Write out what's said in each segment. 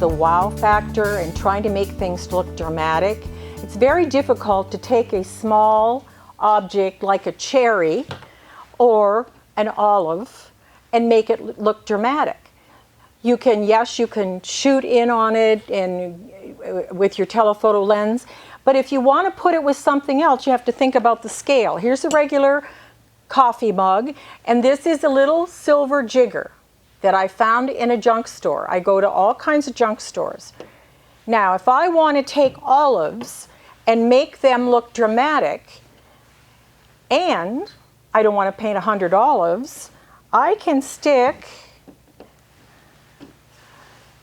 the wow factor and trying to make things look dramatic. It's very difficult to take a small object like a cherry or an olive and make it look dramatic. You can, yes, you can shoot in on it and with your telephoto lens, but if you want to put it with something else, you have to think about the scale. Here's a regular coffee mug, and this is a little silver jigger that I found in a junk store. I go to all kinds of junk stores. Now, if I want to take olives and make them look dramatic, and I don't want to paint 100 olives, I can stick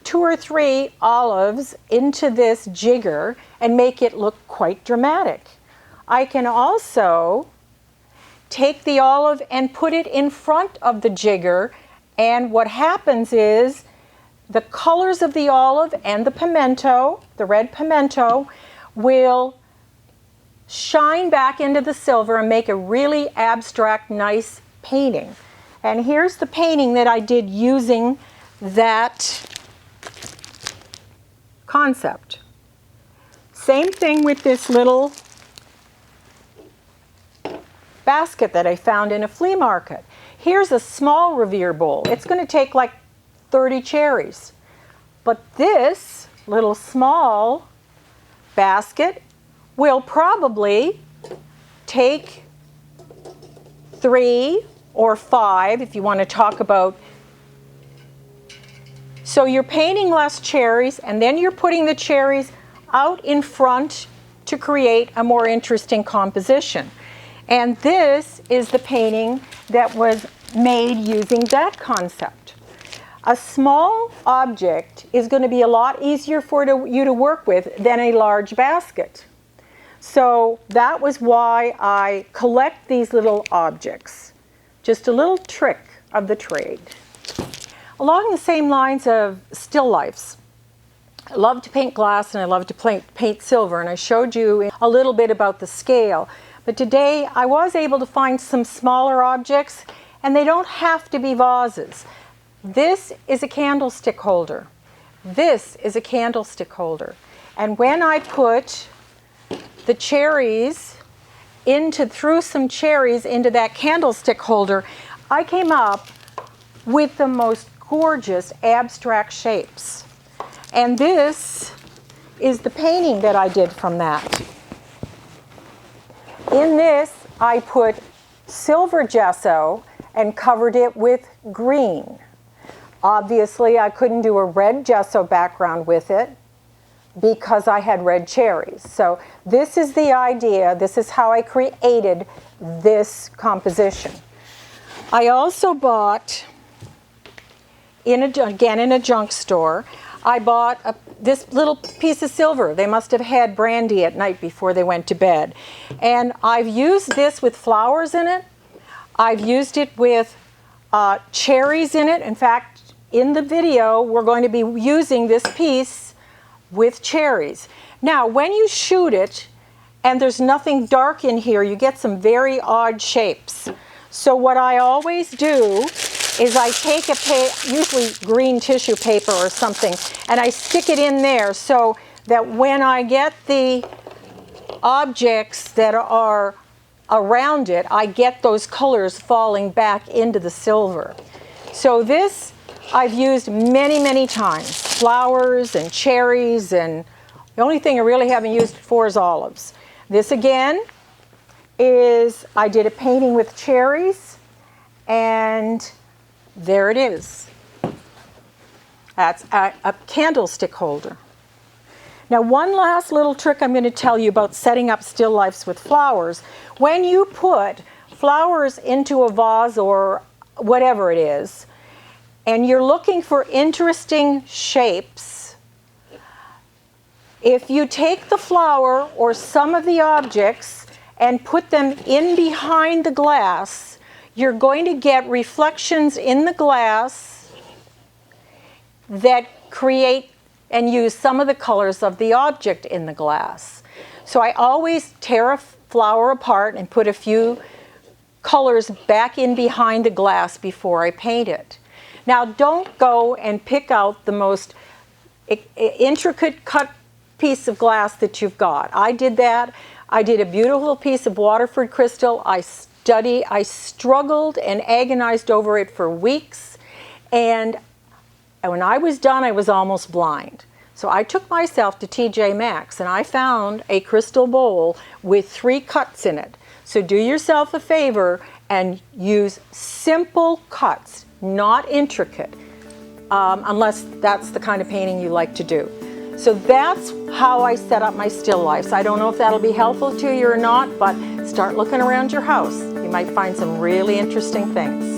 2 or 3 olives into this jigger and make it look quite dramatic. I can also take the olive and put it in front of the jigger, and what happens is the colors of the olive and the pimento, the red pimento, will shine back into the silver and make a really abstract, nice painting. And here's the painting that I did using that concept. Same thing with this little basket that I found in a flea market. Here's a small Revere bowl. It's going to take like 30 cherries. But this little small basket will probably take 3 or 5 if you want to talk about. So you're painting less cherries, and then you're putting the cherries out in front to create a more interesting composition. And this is the painting that was made using that concept. A small object is going to be a lot easier for you to work with than a large basket. So that was why I collect these little objects. Just a little trick of the trade. Along the same lines of still lifes, I love to paint glass and I love to paint silver, and I showed you a little bit about the scale. But today I was able to find some smaller objects, and they don't have to be vases. This is a candlestick holder. This is a candlestick holder. And when I put the cherries threw some cherries into that candlestick holder, I came up with the most gorgeous abstract shapes. And this is the painting that I did from that. In this, I put silver gesso and covered it with green. Obviously, I couldn't do a red gesso background with it because I had red cherries. So this is the idea. This is how I created this composition. I also bought, again in a junk store, I bought this little piece of silver. They must have had brandy at night before they went to bed. And I've used this with flowers in it. I've used it with cherries in it. In fact, in the video, we're going to be using this piece with cherries. Now, when you shoot it and there's nothing dark in here, you get some very odd shapes. So what I always do is I take usually green tissue paper or something, and I stick it in there so that when I get the objects that are around it, I get those colors falling back into the silver. So this I've used many, many times. Flowers and cherries, and the only thing I really haven't used it for is olives. This again is, I did a painting with cherries, and there it is. That's a candlestick holder. Now, one last little trick I'm going to tell you about setting up still lifes with flowers. When you put flowers into a vase or whatever it is, and you're looking for interesting shapes, if you take the flower or some of the objects and put them in behind the glass, you're going to get reflections in the glass that create and use some of the colors of the object in the glass. So I always tear a flower apart and put a few colors back in behind the glass before I paint it. Now, don't go and pick out the most intricate cut piece of glass that you've got. I did that. I did a beautiful piece of Waterford crystal. I struggled and agonized over it for weeks, and when I was done, I was almost blind. So I took myself to TJ Maxx and I found a crystal bowl with 3 cuts in it. So do yourself a favor and use simple cuts, not intricate, unless that's the kind of painting you like to do. So that's how I set up my still lifes. I don't know if that'll be helpful to you or not, but start looking around your house. You might find some really interesting things.